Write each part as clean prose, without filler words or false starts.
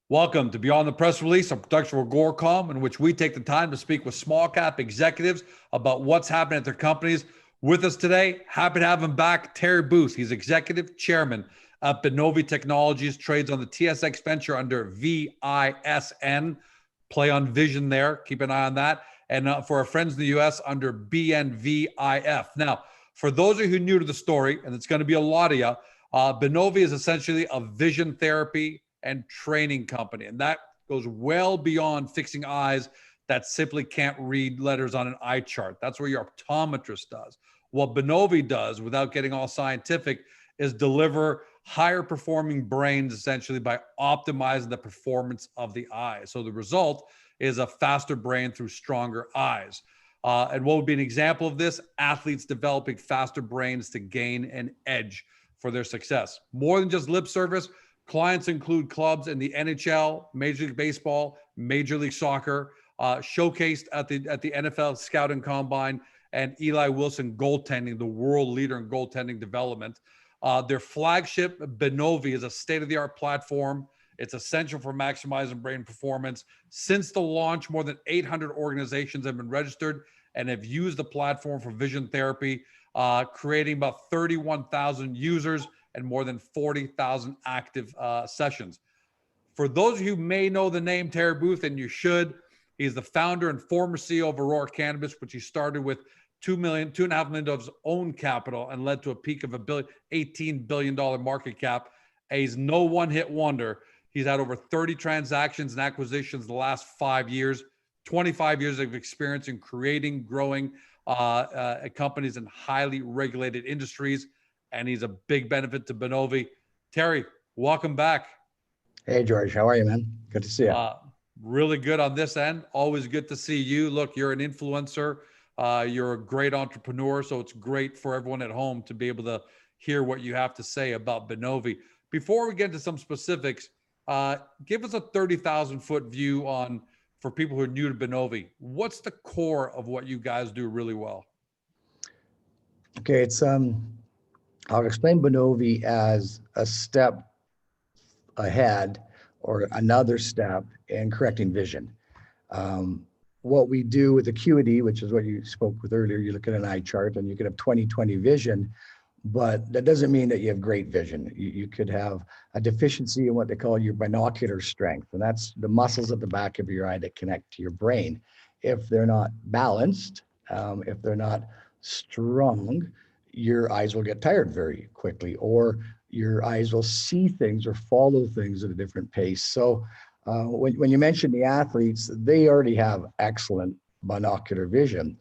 Welcome to Beyond the Press Release, a production of Agoracom, in which we take the time to speak with small cap executives about what's happening at their companies. With us today, happy to have him back, Terry Booth. He's executive chairman at Binovi Technologies, trades on the TSX venture under VISN. Play on Vision there. Keep an eye on that. And for our friends in the US, under BNVIF. Now, for those of you who are new to the story, and it's going to be a lot of you, Binovi is essentially a vision therapy and training company. And that goes well beyond fixing eyes that simply can't read letters on an eye chart. That's where your optometrist does. What Binovi does, without getting all scientific, is deliver higher performing brains essentially by optimizing the performance of the eye. So the result is a faster brain through stronger eyes. And what would be an example of this? Athletes developing faster brains to gain an edge for their success. More than just lip service, clients include clubs in the NHL, Major League Baseball, Major League Soccer, showcased at the NFL Scouting Combine, and Eli Wilson Goaltending, the world leader in goaltending development. Their flagship, Binovi, is a state-of-the-art platform. It's essential for maximizing brain performance. Since the launch, more than 800 organizations have been registered and have used the platform for vision therapy, creating about 31,000 users and more than 40,000 active sessions. For those of you who may know the name Terry Booth, and you should, he's the founder and former CEO of Aurora Cannabis, which he started with $2.5 million of his own capital and led to a peak of $18 billion market cap. He's no one-hit wonder. He's had over 30 transactions and acquisitions in the last 5 years, 25 years of experience in creating, growing companies in highly regulated industries. And he's a big benefit to Binovi. Terry, welcome back. Hey, George. How are you, man? Good to see you. Really good on this end. Always good to see you. Look, you're an influencer. You're a great entrepreneur. So it's great for everyone at home to be able to hear what you have to say about Binovi. Before we get into some specifics, give us a 30,000 foot view on, for people who are new to Binovi, what's the core of what you guys do really well? Okay, it's I'll explain Binovi as a step ahead or another step in correcting vision. What we do with acuity, which is what you spoke with earlier, you look at an eye chart and you could have 20/20 vision, but that doesn't mean that you have great vision. You could have a deficiency in what they call your binocular strength, and that's the muscles at the back of your eye that connect to your brain. If they're not balanced, if they're not strong, your eyes will get tired very quickly, or your eyes will see things or follow things at a different pace. So when you mention the athletes, they already have excellent binocular vision.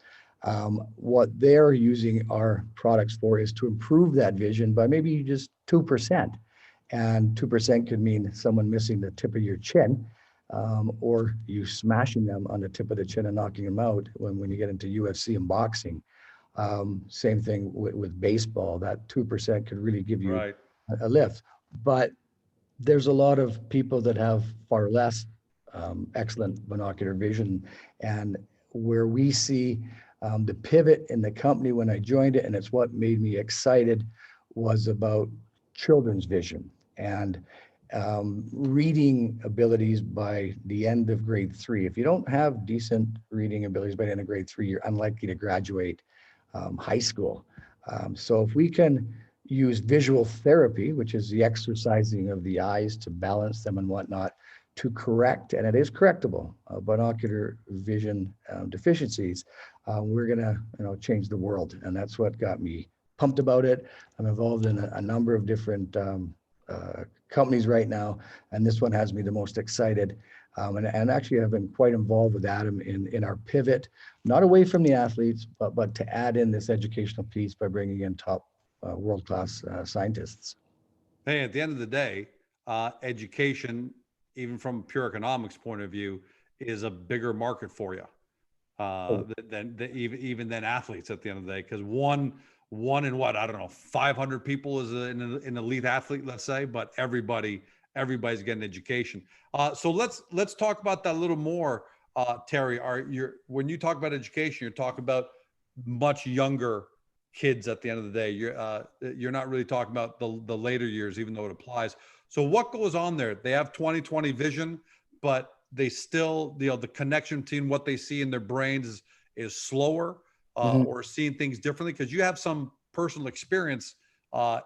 What they're using our products for is to improve that vision by maybe just 2%. And 2% could mean someone missing the tip of your chin, or you smashing them on the tip of the chin and knocking them out when you get into UFC and boxing. Same thing with baseball. That 2% could really give you a lift. But there's a lot of people that have far less excellent binocular vision. And where we see the pivot in the company when I joined it, and it's what made me excited, was about children's vision and reading abilities by the end of grade 3. If you don't have decent reading abilities by the end of grade 3, you're unlikely to graduate high school. So if we can use visual therapy, which is the exercising of the eyes to balance them and whatnot, to correct, and it is correctable, binocular vision deficiencies, we're gonna change the world. And that's what got me pumped about it. I'm involved in a number of different companies right now, and this one has me the most excited. And actually I've been quite involved with Adam in our pivot, not away from the athletes, but to add in this educational piece by bringing in top world-class scientists. Hey, at the end of the day, education, even from a pure economics point of view, is a bigger market for you even than athletes at the end of the day. Because one in what, I don't know, 500 people is an elite athlete, let's say, but everybody's getting education. So let's talk about that a little more, Terry. When you talk about education, you're talking about much younger kids at the end of the day. You're not really talking about the later years, even though it applies. So what goes on there? They have 20/20 vision, but they still, the connection between what they see in their brains is slower, or seeing things differently. Because you have some personal experience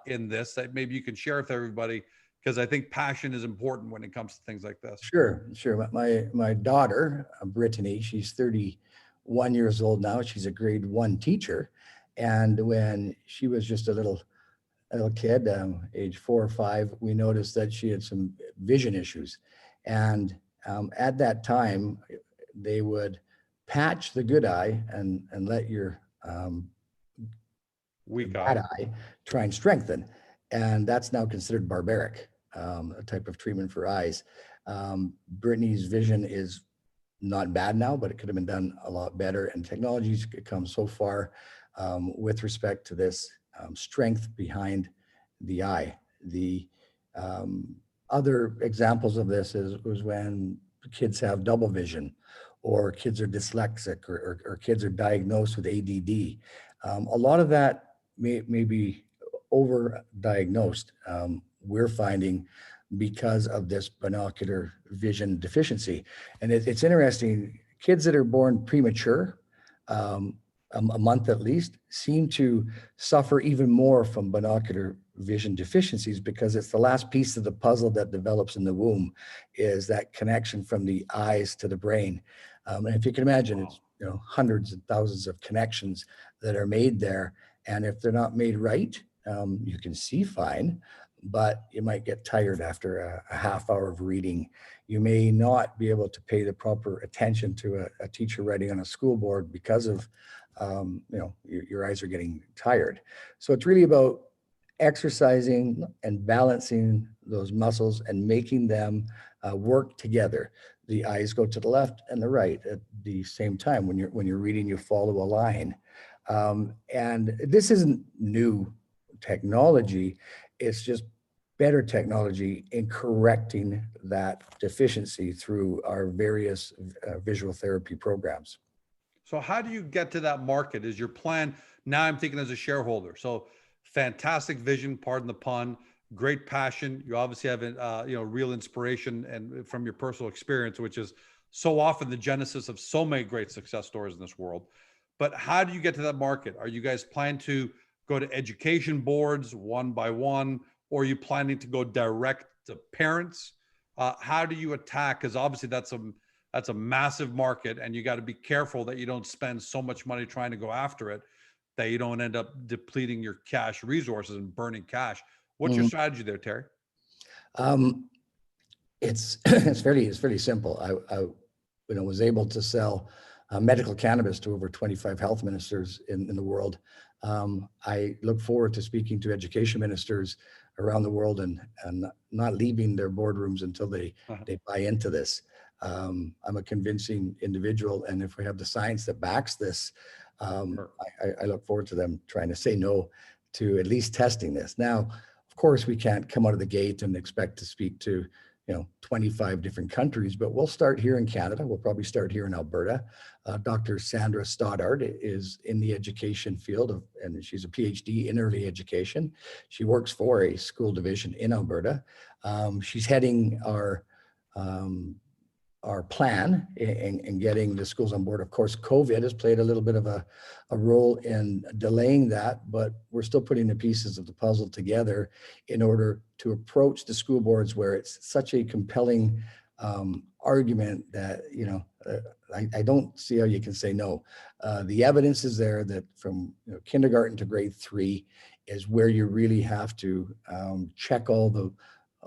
in this that maybe you can share with everybody, because I think passion is important when it comes to things like this. Sure, sure. My daughter, Brittany, she's 31 years old now. She's a grade 1 teacher. And when she was just a little kid, age 4 or 5, we noticed that she had some vision issues. And at that time, they would patch the good eye and let your Weak bad eye. eye try and strengthen. And that's now considered barbaric, a type of treatment for eyes. Brittany's vision is not bad now, but it could have been done a lot better. And technology's come so far with respect to this strength behind the eye. The other examples of this was when kids have double vision, or kids are dyslexic, or kids are diagnosed with ADD. A lot of that may be over-diagnosed, we're finding, because of this binocular vision deficiency. And it's interesting, kids that are born premature, a month at least, seem to suffer even more from binocular vision deficiencies, because it's the last piece of the puzzle that develops in the womb, is that connection from the eyes to the brain. And if you can imagine, it's hundreds and thousands of connections that are made there. And if they're not made right, you can see fine, but you might get tired after a half hour of reading. You may not be able to pay the proper attention to a teacher writing on a school board because of, your eyes are getting tired. So it's really about exercising and balancing those muscles and making them work together. The eyes go to the left and the right at the same time. When you're reading, you follow a line. And this isn't new technology. It's just better technology in correcting that deficiency through our various visual therapy programs. So how do you get to that market? Is your plan? Now I'm thinking as a shareholder. So fantastic vision, pardon the pun, great passion. You obviously have, real inspiration and from your personal experience, which is so often the genesis of so many great success stories in this world. But how do you get to that market? Are you guys planning to go to education boards one by one, or are you planning to go direct to parents? How do you attack? Because obviously that's a massive market, and you got to be careful that you don't spend so much money trying to go after it that you don't end up depleting your cash resources and burning cash. What's your strategy there, Terry? It's fairly simple. I was able to sell medical cannabis to over 25 health ministers in the world. I look forward to speaking to education ministers around the world and not leaving their boardrooms until they buy into this. I'm a convincing individual, and if we have the science that backs this, I look forward to them trying to say no to at least testing this. Now, of course, we can't come out of the gate and expect to speak to 25 different countries, but we'll start here in Canada. We'll probably start here in Alberta. Dr. Sandra Stoddard is in the education field and she's a PhD in early education. She works for a school division in Alberta. She's heading our plan in getting the schools on board. Of course, COVID has played a little bit of a role in delaying that, but we're still putting the pieces of the puzzle together in order to approach the school boards where it's such a compelling argument that, I don't see how you can say no. The evidence is there that from kindergarten to grade 3 is where you really have to check all the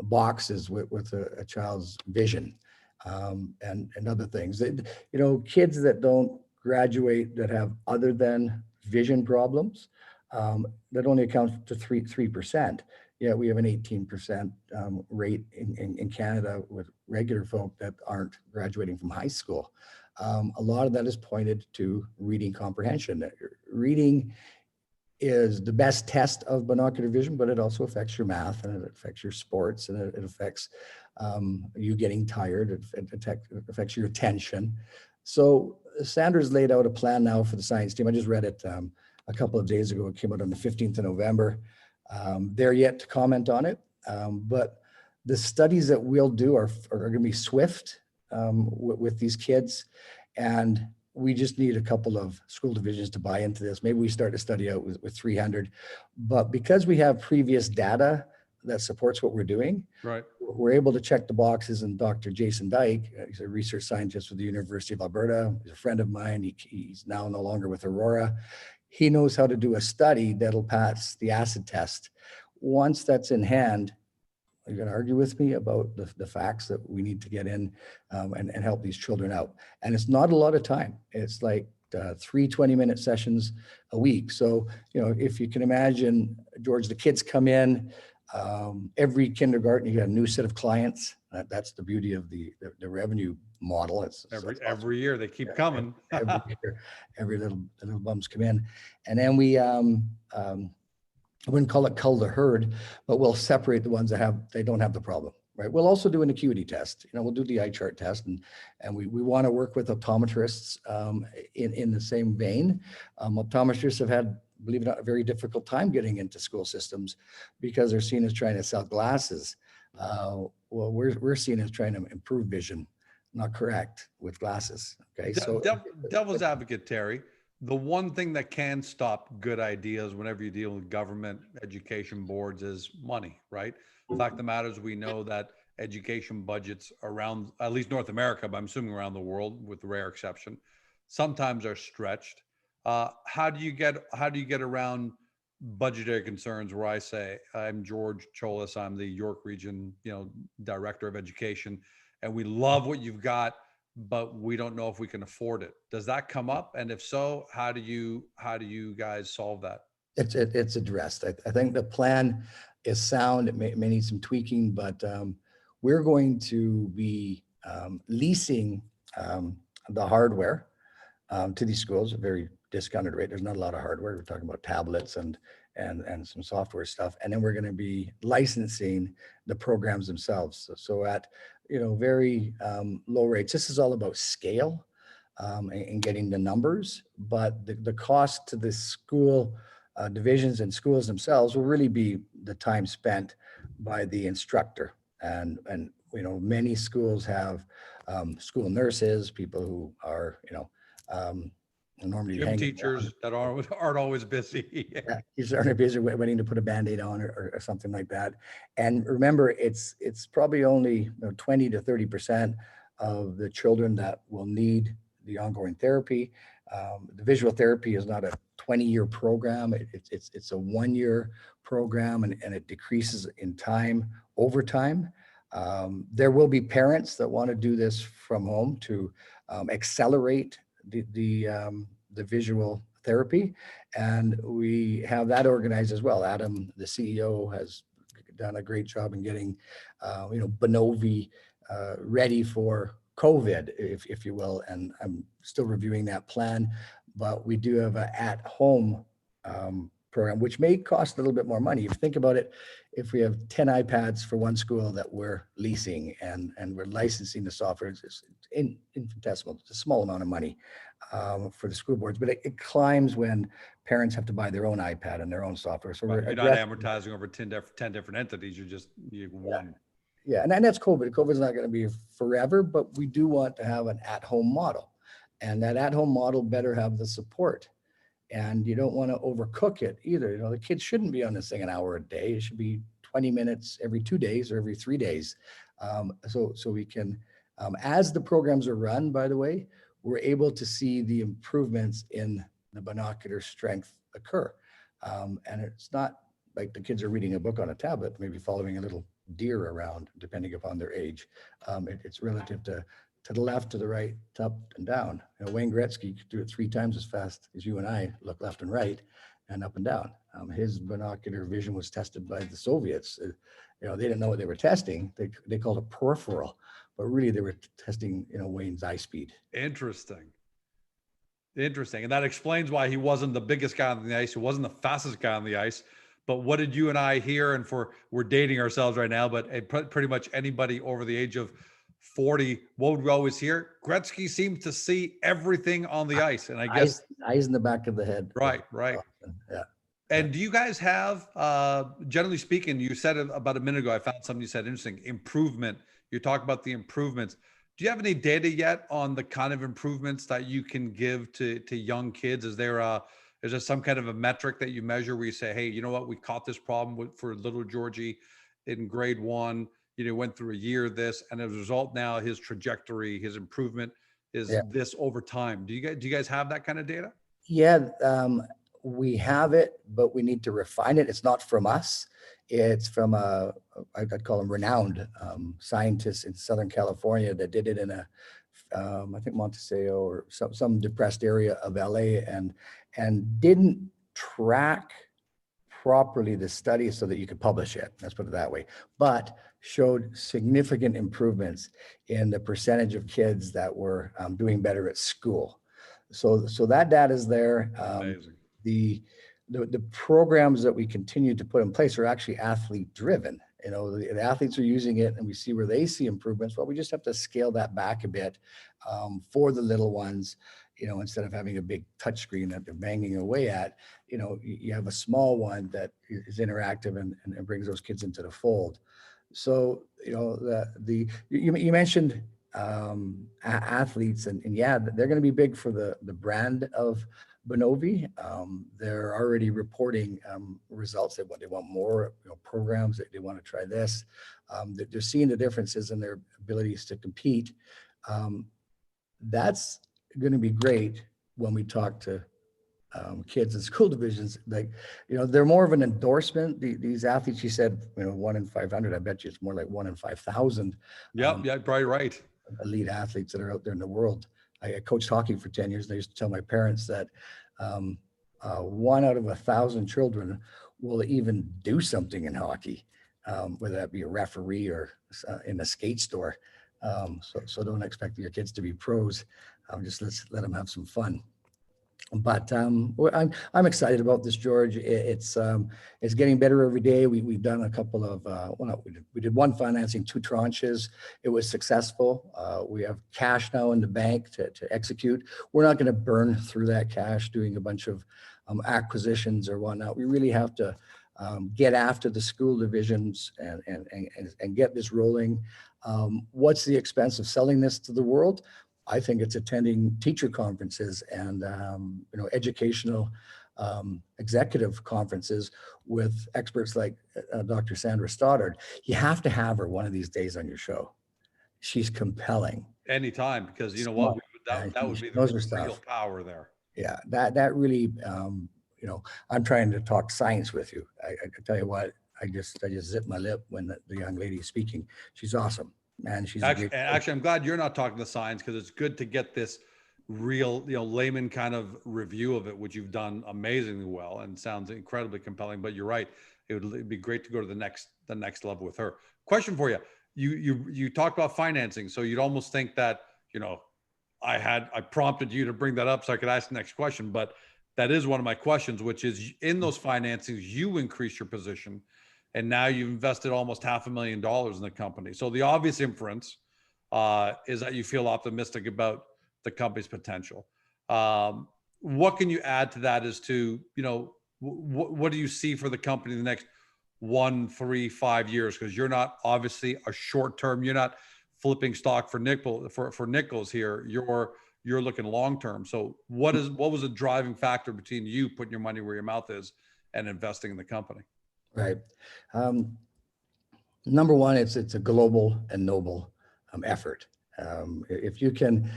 boxes with a child's vision. And other things. Kids that don't graduate that have other than vision problems, that only accounts to 3%. Yeah, we have an 18% rate in Canada with regular folk that aren't graduating from high school. A lot of that is pointed to reading comprehension. Reading is the best test of binocular vision, but it also affects your math, and it affects your sports, and it affects you getting tired. It affects your attention. So Sandra's laid out a plan now for the science team. I just read it a couple of days ago. It came out on the 15th of November. They're yet to comment on it, but the studies that we'll do are going to be swift with these kids, and we just need a couple of school divisions to buy into this. Maybe we start to study out with 300, but because we have previous data that supports what we're doing, Right. we're able to check the boxes. And Dr. Jason Dyke, he's a research scientist with the University of Alberta. He's a friend of mine. He's now no longer with Aurora. He knows how to do a study that'll pass the acid test. Once that's in hand, are you going to argue with me about the facts that we need to get in and help these children out? And it's not a lot of time. It's like 3 20-minute sessions a week. So, if you can imagine, George, the kids come in, every kindergarten, you got a new set of clients. That's the beauty of the revenue model. It's Every year they keep coming. Every year, every little bums come in. And then we, I wouldn't call it cull the herd, but we'll separate the ones that they don't have the problem, right? We'll also do an acuity test. We'll do the eye chart test, and we want to work with optometrists in the same vein. Optometrists have had, believe it or not, a very difficult time getting into school systems because they're seen as trying to sell glasses. Well, we're seen as trying to improve vision, not correct with glasses. Okay, so devil's advocate, Terry. The one thing that can stop good ideas whenever you deal with government education boards is money, right? The fact of the matter is, we know that education budgets around, at least North America, but I'm assuming around the world, with rare exception, sometimes are stretched. How do you get around budgetary concerns where I say, I'm George Cholis, I'm the York Region, Director of Education, and we love what you've got, but we don't know if we can afford it. Does that come up? And if so, how do you guys solve that? It's addressed. I think the plan is sound. It may need some tweaking, but we're going to be leasing the hardware to these schools at a very discounted rate. There's not a lot of hardware. We're talking about tablets and some software stuff. And then we're going to be licensing the programs themselves. So at very low rates. This is all about scale and getting the numbers, but the cost to the school divisions and schools themselves will really be the time spent by the instructor. And many schools have school nurses, people who are normally gym teachers that aren't always busy. Yeah, teachers aren't busy waiting to put a Band-Aid on or something like that. And remember, it's probably only 20 to 30% of the children that will need the ongoing therapy. The visual therapy is not a 20-year program. It's a 1-year program, and it decreases in time over time. There will be parents that want to do this from home to accelerate the visual therapy, and we have that organized as well. Adam, the CEO, has done a great job in getting Binovi ready for COVID, if you will, and I'm still reviewing that plan, but we do have an at-home program, which may cost a little bit more money. If you think about it, if we have 10 iPads for one school that we're leasing and we're licensing the software, it's infinitesimal. It's a small amount of money for the school boards, but it climbs when parents have to buy their own iPad and their own software. So you're not amortizing over 10 different entities. You one. Yeah, and that's COVID. COVID's not going to be forever, but we do want to have an at-home model, and that at-home model better have the support. And you don't want to overcook it either. The kids shouldn't be on this thing an hour a day. It should be 20 minutes every 2 days or every 3 days. So we can, as the programs are run, by the way, we're able to see the improvements in the binocular strength occur. And it's not like the kids are reading a book on a tablet, maybe following a little deer around, depending upon their age. It's relative to the left, to the right, up and down. Wayne Gretzky could do it 3 times as fast as you and I look left and right and up and down. His binocular vision was tested by the Soviets. They didn't know what they were testing. They called it peripheral, but really they were testing, Wayne's eye speed. Interesting. And that explains why he wasn't the biggest guy on the ice. He wasn't the fastest guy on the ice. But what did you and I hear? And we're dating ourselves right now, but pretty much anybody over the age of 40, what would we always hear? Gretzky seems to see everything on the ice. And I guess, eyes in the back of the head. right. Yeah. And do you guys have, generally speaking, you said it about a minute ago, I found something you said interesting, improvement. You talk about the improvements. Do you have any data yet on the kind of improvements that you can give to young kids? Is there some kind of a metric that you measure where you say, hey, you know what, we caught this problem for little Georgie in grade 1, went through a year of this, and as a result now his trajectory, his improvement is this over time. Do you guys have that kind of data? Yeah, we have it, but we need to refine it. It's not from us. It's from I'd call them renowned scientists in Southern California that did it in I think Monteseo or some depressed area of LA, and didn't track properly the study so that you could publish it. Let's put it that way. But showed significant improvements in the percentage of kids that were doing better at school. So that data is there. Amazing. The programs that we continue to put in place are actually athlete driven. The athletes are using it and we see where they see improvements. Well, we just have to scale that back a bit for the little ones. Instead of having a big touch screen that they're banging away at, you have a small one that is interactive and brings those kids into the fold. So, you mentioned athletes and yeah, they're going to be big for the brand of Binovi. They're already reporting results. They want more programs. They want to try this. They're seeing the differences in their abilities to compete. That's going to be great when we talk to kids in school divisions. They're more of an endorsement. These athletes, you said, 1 in 500. I bet you it's more like 1 in 5,000. Yeah, probably right. Elite athletes that are out there in the world. I coached hockey for 10 years. And I used to tell my parents that 1 out of 1,000 children will even do something in hockey, whether that be a referee or in a skate store. So don't expect your kids to be pros. Just let them have some fun. But I'm excited about this, George. It's getting better every day. We've done a couple of we did one financing, 2 tranches. It was successful. We have cash now in the bank to execute. We're not going to burn through that cash doing a bunch of acquisitions or whatnot. We really have to get after the school divisions and get this rolling. What's the expense of selling this to the world? I think it's attending teacher conferences and educational executive conferences with experts like Dr. Sandra Stoddard. You have to have her one of these days on your show. She's compelling. Anytime, because you know what, that would be the real power there. Yeah, that really, I'm trying to talk science with you. I tell you what, I just zip my lip when the young lady is speaking. She's awesome. Man, she's actually, I'm glad you're not talking to science, because it's good to get this real, layman kind of review of it, which you've done amazingly well and sounds incredibly compelling. But you're right, it would be great to go to the next level with her. Question for you: you talked about financing, so you'd almost think that I prompted you to bring that up so I could ask the next question, but that is one of my questions, which is in those financings you increase your position. And now you've invested almost $500,000 in the company. So the obvious inference is that you feel optimistic about the company's potential. What can you add to that as to, what do you see for the company in the next 1, 3, 5 years? Because you're not obviously a short term. You're not flipping stock for nickels here. You're looking long term. So what was the driving factor between you putting your money where your mouth is and investing in the company? Right. Number one, it's a global and noble effort. If you can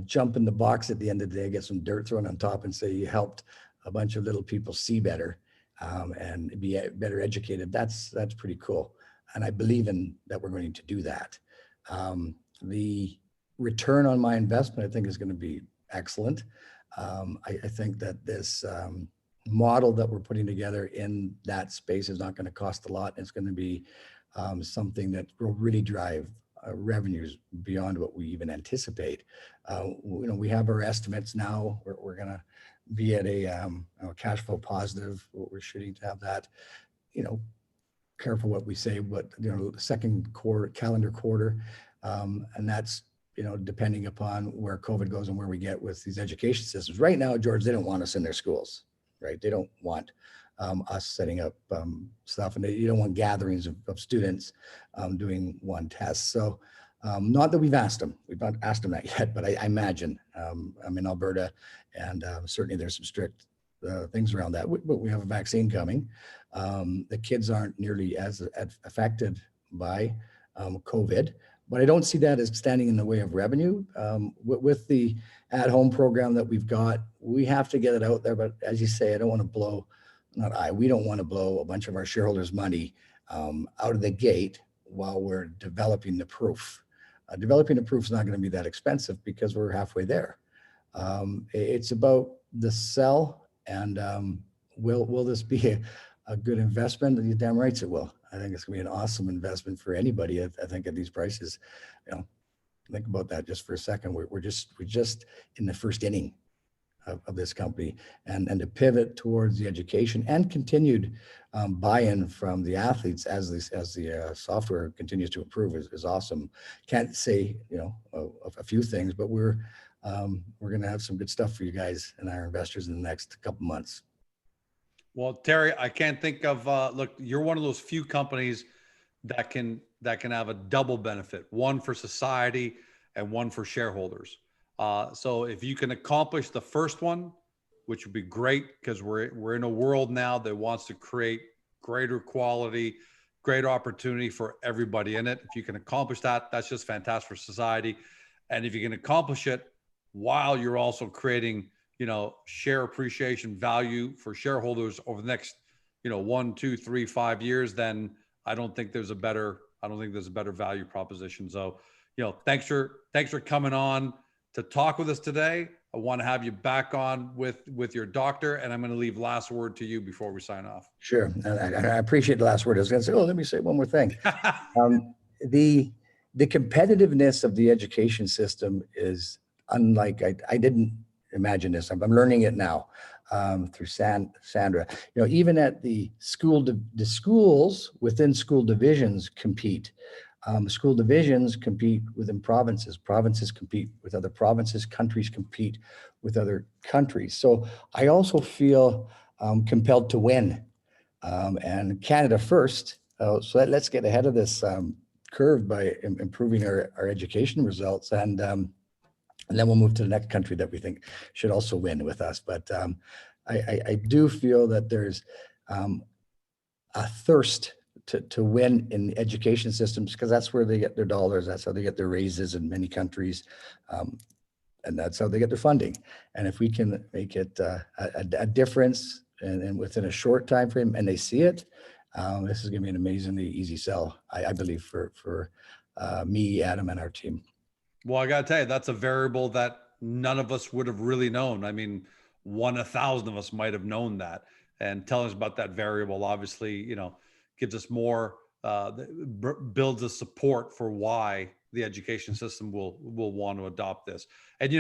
jump in the box at the end of the day, get some dirt thrown on top and say you helped a bunch of little people see better and be better educated, that's pretty cool. And I believe in that we're going to do that. The return on my investment, I think, is going to be excellent. I think that this model that we're putting together in that space is not going to cost a lot. It's going to be something that will really drive revenues beyond what we even anticipate. We have our estimates now. We're going to be at a cash flow positive. We're shooting to have that, careful what we say, but second quarter, calendar quarter, and that's depending upon where COVID goes and where we get with these education systems. Right now, George, they don't want us in their schools, right? They don't want us setting up stuff, and you don't want gatherings of students doing one test. So not that we've asked them. We've not asked them that yet, but I imagine I'm in Alberta, and certainly there's some strict things around that. But we have a vaccine coming. The kids aren't nearly as affected by COVID, but I don't see that as standing in the way of revenue. With the at-home program that we've got, we have to get it out there. But as you say, we don't want to blow a bunch of our shareholders' money out of the gate while we're developing the proof. Developing the proof is not going to be that expensive because we're halfway there. It's about the sell, and will this be a good investment? You're damn right it will. I think it's going to be an awesome investment for anybody. I think at these prices, think about that just for a second. We're just in the first inning of this company, and to pivot towards the education and continued buy-in from the athletes as the software continues to improve is awesome. Can't say a few things, but we're going to have some good stuff for you guys and our investors in the next couple months. Well, Terry, I can't think of look, you're one of those few companies that can have a double benefit, one for society and one for shareholders. So if you can accomplish the first one, which would be great, because we're in a world now that wants to create greater quality, great opportunity for everybody in it. If you can accomplish that, that's just fantastic for society. And if you can accomplish it while you're also creating, share appreciation value for shareholders over the next, 1, 2, 3, 5 years, then I don't think there's a better value proposition. So, thanks for coming on to talk with us today. I want to have you back on with your doctor, and I'm going to leave last word to you before we sign off. Sure. And I appreciate the last word. I was going to say, let me say one more thing. The competitiveness of the education system is unlike, I didn't imagine this. I'm learning it now through Sandra. Even at the schools within school divisions compete. School divisions compete within provinces. Provinces compete with other provinces. Countries compete with other countries. So I also feel compelled to win. And Canada first. So let's get ahead of this curve by improving our education results, and then we'll move to the next country that we think should also win with us. But I do feel that there's a thirst to win in education systems, because that's where they get their dollars. That's how they get their raises in many countries. And that's how they get their funding. And if we can make it a difference and within a short time frame, and they see it, this is going to be an amazingly easy sell, I believe, for me, Adam, and our team. Well, I got to tell you, that's a variable that none of us would have really known. I mean, 1 in 1,000 of us might have known that. And telling us about that variable, obviously, gives us more, builds a support for why the education system will want to adopt this. And,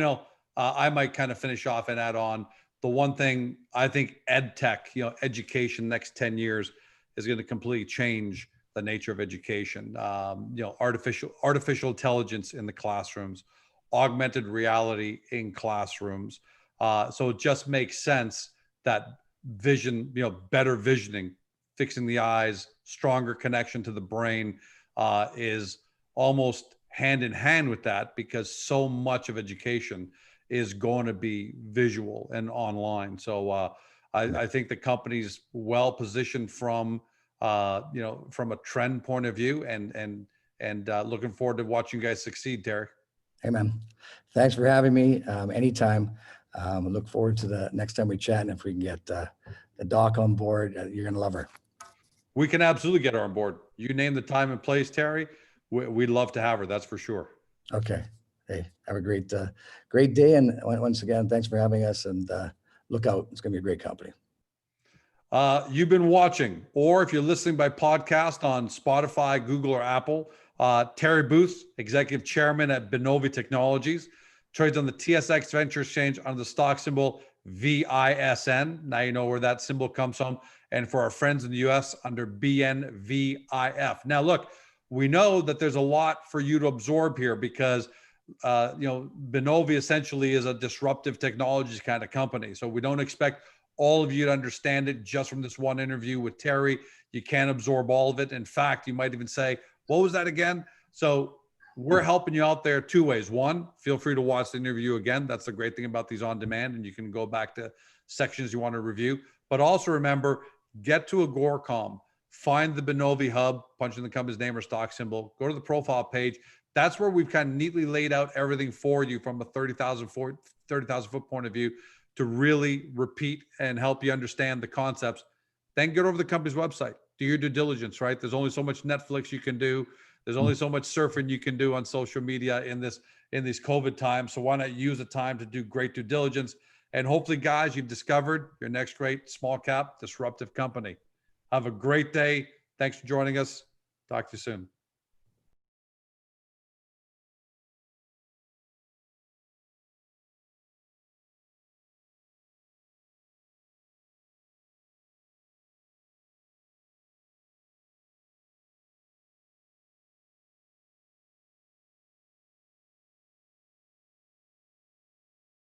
I might kind of finish off and add on the one thing. I think ed tech, education next 10 years is going to completely change the nature of education. Artificial intelligence in the classrooms, augmented reality in classrooms. So it just makes sense that vision, better visioning, fixing the eyes, stronger connection to the brain is almost hand in hand with that, because so much of education is going to be visual and online. So I think the company's well positioned from a trend point of view, and looking forward to watching you guys succeed, Terry. Hey, man. Thanks for having me. Anytime. Look forward to the next time we chat. And if we can get the doc on board, you're going to love her. We can absolutely get her on board. You name the time and place, Terry. We'd love to have her. That's for sure. Okay. Hey, have a great day. And once again, thanks for having us, and look out. It's going to be a great company. You've been watching, or if you're listening by podcast on Spotify, Google, or Apple, Terry Booth, Executive Chairman at Binovi Technologies, trades on the TSX Venture Exchange under the stock symbol VISN. Now you know where that symbol comes from. and for our friends in the US under BNVIF. Now, look, we know that there's a lot for you to absorb here because Binovi essentially is a disruptive technologies kind of company. So we don't expect all of you to understand it just from this one interview with Terry. You can't absorb all of it. In fact, you might even say, what was that again? So we're helping you out there two ways. One, feel free to watch the interview again. That's the great thing about these on demand, and you can go back to sections you want to review. But also remember, get to Agoracom, find the Binovi hub, punch in the company's name or stock symbol, go to the profile page. That's where we've kind of neatly laid out everything for you from a 30,000 foot point of view to really repeat and help you understand the concepts. Then get over the company's website, do your due diligence, right? There's only so much Netflix you can do. There's only so much surfing you can do on social media in these COVID times. So why not use the time to do great due diligence? And hopefully, guys, you've discovered your next great small cap disruptive company. Have a great day. Thanks for joining us. Talk to you soon.